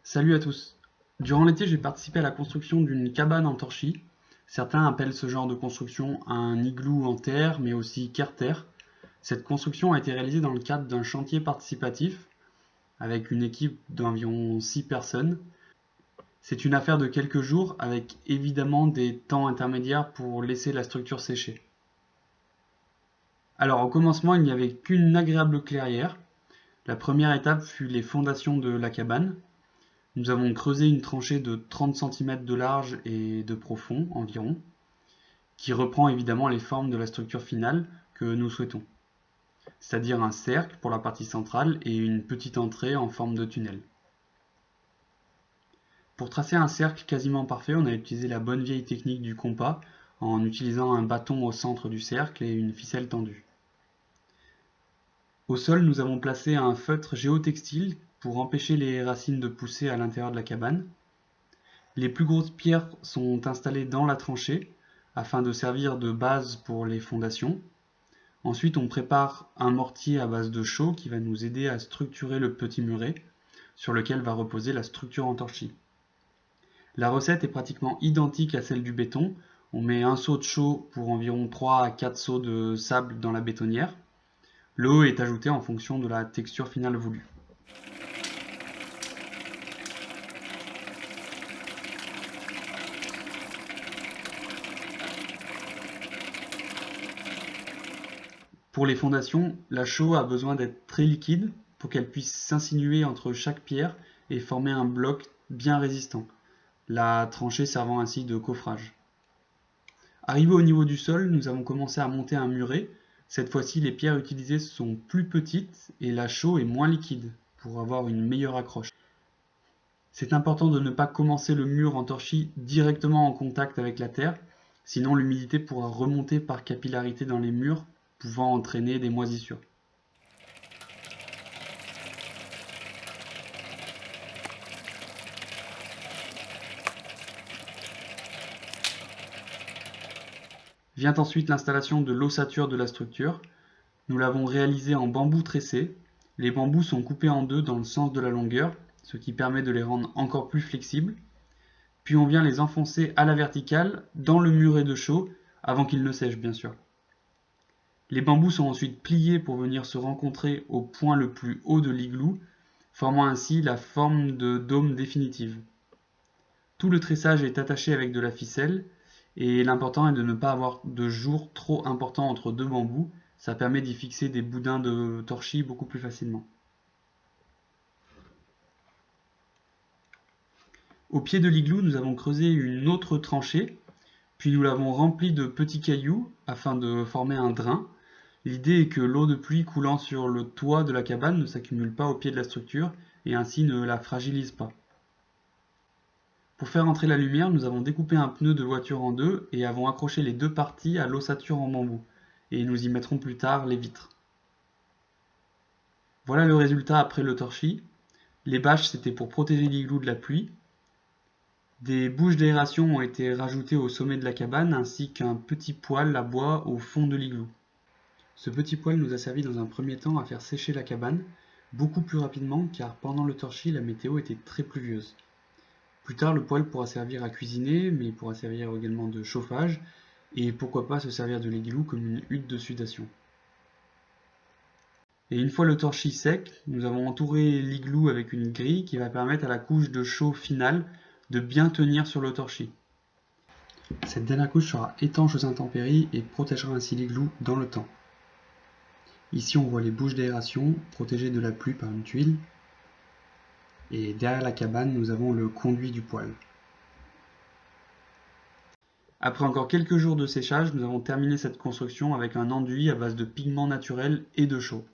Salut à tous. Durant l'été, j'ai participé à la construction d'une cabane en torchis. Certains appellent ce genre de construction un igloo en terre, mais aussi carter. Cette construction a été réalisée dans le cadre d'un chantier participatif avec une équipe d'environ 6 personnes. C'est une affaire de quelques jours avec évidemment des temps intermédiaires pour laisser la structure sécher. Alors au commencement, il n'y avait qu'une agréable clairière. La première étape fut les fondations de la cabane. Nous avons creusé une tranchée de 30 cm de large et de profond environ, qui reprend évidemment les formes de la structure finale que nous souhaitons, c'est-à-dire un cercle pour la partie centrale et une petite entrée en forme de tunnel. Pour tracer un cercle quasiment parfait, on a utilisé la bonne vieille technique du compas en utilisant un bâton au centre du cercle et une ficelle tendue. Au sol, nous avons placé un feutre géotextile pour empêcher les racines de pousser à l'intérieur de la cabane. Les plus grosses pierres sont installées dans la tranchée afin de servir de base pour les fondations. Ensuite, on prépare un mortier à base de chaux qui va nous aider à structurer le petit muret sur lequel va reposer la structure en torchis. La recette est pratiquement identique à celle du béton. On met un seau de chaux pour environ 3 à 4 seaux de sable dans la bétonnière. L'eau est ajoutée en fonction de la texture finale voulue. Pour les fondations, la chaux a besoin d'être très liquide pour qu'elle puisse s'insinuer entre chaque pierre et former un bloc bien résistant, la tranchée servant ainsi de coffrage. Arrivé au niveau du sol, nous avons commencé à monter un muret. Cette fois-ci, les pierres utilisées sont plus petites et la chaux est moins liquide pour avoir une meilleure accroche. C'est important de ne pas commencer le mur en torchis directement en contact avec la terre, sinon l'humidité pourra remonter par capillarité dans les murs, pouvant entraîner des moisissures. Vient ensuite l'installation de l'ossature de la structure. Nous l'avons réalisée en bambou tressé. Les bambous sont coupés en deux dans le sens de la longueur, ce qui permet de les rendre encore plus flexibles. Puis on vient les enfoncer à la verticale dans le muret de chaux, avant qu'ils ne sèchent bien sûr. Les bambous sont ensuite pliés pour venir se rencontrer au point le plus haut de l'igloo, formant ainsi la forme de dôme définitive. Tout le tressage est attaché avec de la ficelle, et l'important est de ne pas avoir de jour trop important entre deux bambous, ça permet d'y fixer des boudins de torchis beaucoup plus facilement. Au pied de l'igloo, nous avons creusé une autre tranchée, puis nous l'avons remplie de petits cailloux afin de former un drain. L'idée est que l'eau de pluie coulant sur le toit de la cabane ne s'accumule pas au pied de la structure et ainsi ne la fragilise pas. Pour faire entrer la lumière, nous avons découpé un pneu de voiture en deux et avons accroché les deux parties à l'ossature en bambou. Et nous y mettrons plus tard les vitres. Voilà le résultat après le torchis. Les bâches, c'était pour protéger l'igloo de la pluie. Des bouches d'aération ont été rajoutées au sommet de la cabane ainsi qu'un petit poêle à bois au fond de l'igloo. Ce petit poêle nous a servi dans un premier temps à faire sécher la cabane, beaucoup plus rapidement car pendant le torchis, la météo était très pluvieuse. Plus tard, le poêle pourra servir à cuisiner, mais il pourra servir également de chauffage, et pourquoi pas se servir de l'igloo comme une hutte de sudation. Et une fois le torchis sec, nous avons entouré l'igloo avec une grille qui va permettre à la couche de chaux finale de bien tenir sur le torchis. Cette dernière couche sera étanche aux intempéries et protégera ainsi l'igloo dans le temps. Ici on voit les bouches d'aération protégées de la pluie par une tuile. Et derrière la cabane, nous avons le conduit du poêle. Après encore quelques jours de séchage, nous avons terminé cette construction avec un enduit à base de pigments naturels et de chaux.